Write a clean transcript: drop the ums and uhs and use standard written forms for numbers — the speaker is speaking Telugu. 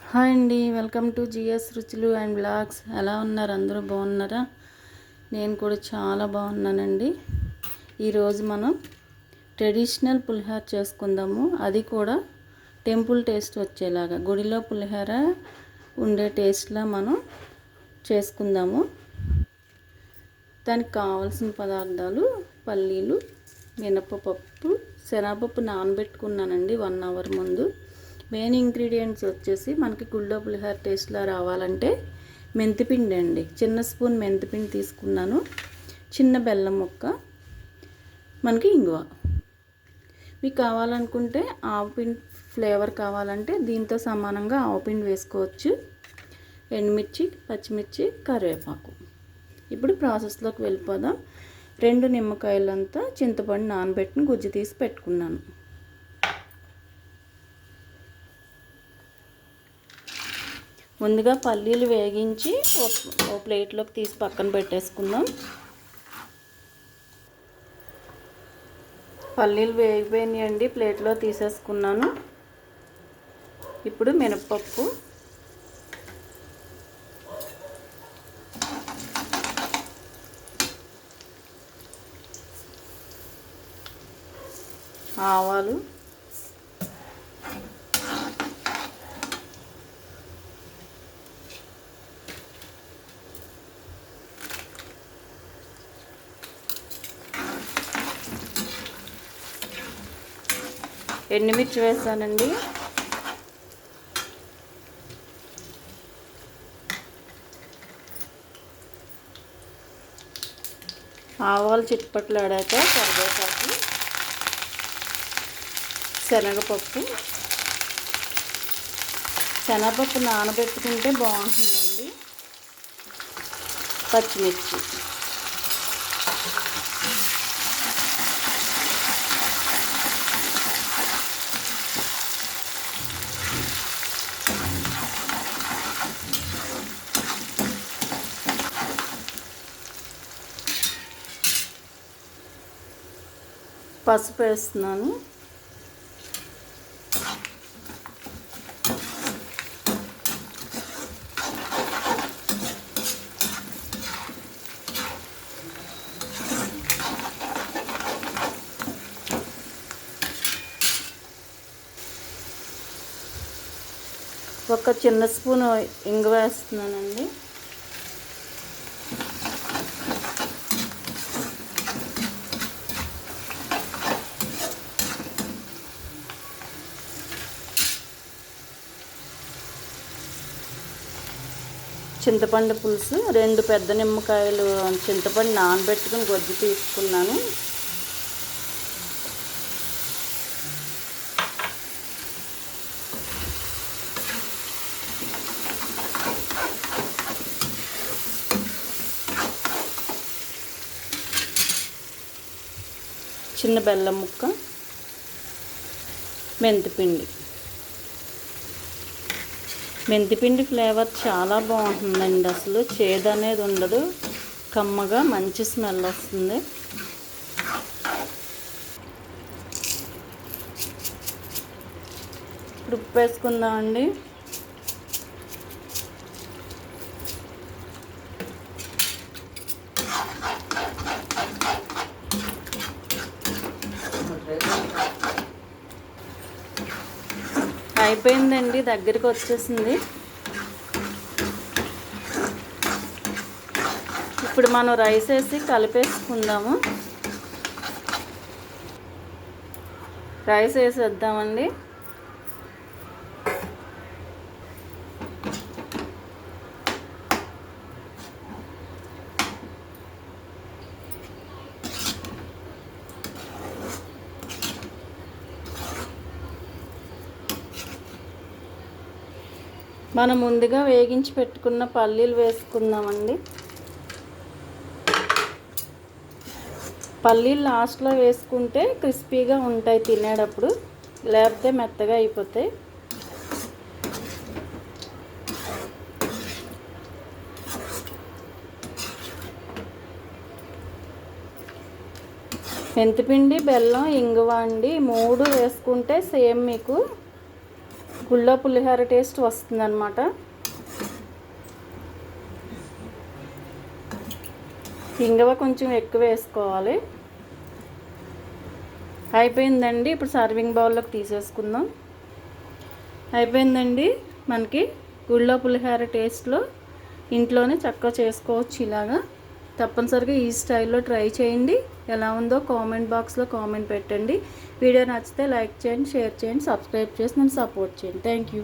హాయ్ అండి, వెల్కమ్ టు జిఎస్ రుచులు అండ్ బ్లాగ్స్. ఎలా ఉన్నారు? అందరూ బాగున్నారా? నేను కూడా చాలా బాగున్నానండి. ఈరోజు మనం ట్రెడిషనల్ పులిహోర చేసుకుందాము. అది కూడా టెంపుల్ టేస్ట్ వచ్చేలాగా, గుడిలో పులిహోర ఉండే టేస్ట్లా మనం చేసుకుందాము. దానికి కావాల్సిన పదార్థాలు పల్లీలు, మినపప్పు, శనగపప్పు నానబెట్టుకున్నానండి 1 అవర్ ముందు. మెయిన్ ఇంగ్రీడియంట్స్ వచ్చేసి మనకి గుళ్ళో పులిహోర టేస్ట్లా రావాలంటే మెంతిపిండి అండి. చిన్న స్పూన్ మెంతిపిండి తీసుకున్నాను, చిన్న బెల్లం ముక్క, మనకి ఇంగువ. మీకు కావాలనుకుంటే ఆవపిండి ఫ్లేవర్ కావాలంటే దీంతో సమానంగా ఆవపిండి వేసుకోవచ్చు. ఎండుమిర్చి, పచ్చిమిర్చి, కరివేపాకు. ఇప్పుడు ప్రాసెస్లోకి వెళ్ళిపోదాం. 2 నిమ్మకాయలంతా చింతపండు నానబెట్టిన గుజ్జు తీసి పెట్టుకున్నాను. ముందుగా పల్లీలు వేగించి ఓ ప్లేట్లోకి తీసి పక్కన పెట్టేసుకుందాం. పల్లీలు వేగిపోయినాయండి, ప్లేట్లో తీసేసుకున్నాను. ఇప్పుడు మినపప్పు, ఆవాలు, ఎండుమిర్చి వేసానండి. ఆవాలు చిట్పట్లాడాక కరివేపాకు, శనగపప్పు నానబెట్టుకుంటే బాగుంటుందండి. పచ్చిమిర్చి, పసుపు వేస్తున్నాను. ఒక చిన్న స్పూన్ ఇంగువ వేస్తున్నానండి. చింతపండు పులుసు, 2 పెద్ద నిమ్మకాయలు చింతపండు నానబెట్టుకుని గొజ్జు తీసుకున్నాను. చిన్న బెల్లం ముక్క, మెంతిపిండి ఫ్లేవర్ చాలా బాగుంటుందండి. అసలు చేదు అనేది ఉండదు, కమ్మగా మంచి స్మెల్ వస్తుంది. ఇప్పుడు ఉప్పు వేసుకుందామండి. అయిపోయిందండి, దగ్గరికి వచ్చేసింది. ఇప్పుడు మనం రైస్ వేసి కలిపేసుకుందాము. రైస్ వేసేద్దామండి. మనం ముందుగా వేగించి పెట్టుకున్న పల్లీలు వేసుకుందామండి. పల్లీలు లాస్ట్లో వేసుకుంటే క్రిస్పీగా ఉంటాయి తినేటప్పుడు, లేకపోతే మెత్తగా అయిపోతాయి. మెంతిపిండి, బెల్లం, ఇంగువ అండి 3 వేసుకుంటే సేమ్ మీకు గుళ్ళో పులిహోర టేస్ట్ వస్తుందన్నమాట. ఇంగువ కొంచెం ఎక్కువ వేసుకోవాలి. అయిపోయిందండి. ఇప్పుడు సర్వింగ్ బౌల్లోకి తీసేసుకుందాం. అయిపోయిందండి. మనకి గుళ్ళో పులిహోర టేస్ట్లో ఇంట్లోనే చక్కగా చేసుకోవచ్చు. ఇలాగా తప్పనిసరిగా ఈ స్టైల్లో ట్రై చేయండి. ఎలా ఉందో కామెంట్ బాక్స్లో కామెంట్ పెట్టండి. వీడియో నచ్చితే లైక్ చేయండి, షేర్ చేయండి, సబ్స్క్రైబ్ చేసి నన్ను సపోర్ట్ చేయండి. Thank you.